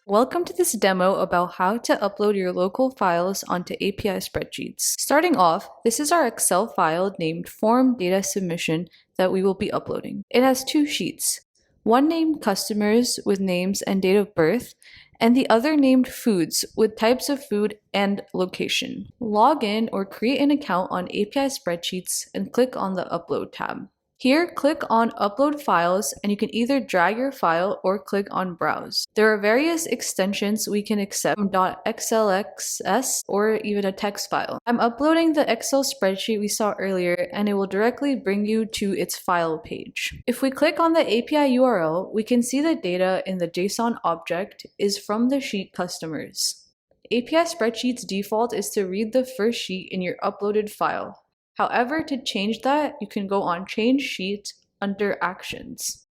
Welcome to this demo about how to upload your local files onto API spreadsheets. Starting off, this is our Excel file named Form Data Submission that we will be uploading. It has two sheets, one named Customers with names and date of birth, and the other named Foods with types of food and location. Log in or create an account on API spreadsheets and click on the Upload tab. Here, click on Upload Files, and you can either drag your file or click on Browse. There are various extensions we can accept from .xlxs or even a text file. I'm uploading the Excel spreadsheet we saw earlier, and it will directly bring you to its file page. If we click on the API URL, we can see the data in the JSON object is from the sheet Customers. API Spreadsheets default is to read the first sheet in your uploaded file. However, to change that, you can go on Change Sheet under Actions.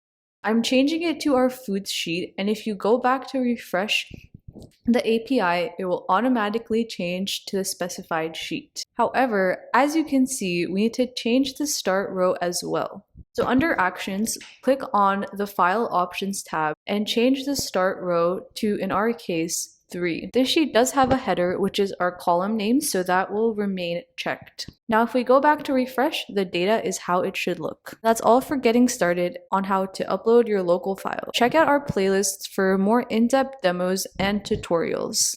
I'm changing it to our Foods sheet, and if you go back to refresh the API, it will automatically change to the specified sheet. However, as you can see, we need to change the start row as well. So under Actions, click on the File Options tab and change the start row to, in our case, 3. This sheet does have a header, which is our column name, so that will remain checked. Now, if we go back to refresh, the data is how it should look. That's all for getting started on how to upload your local file. Check out our playlists for more in-depth demos and tutorials.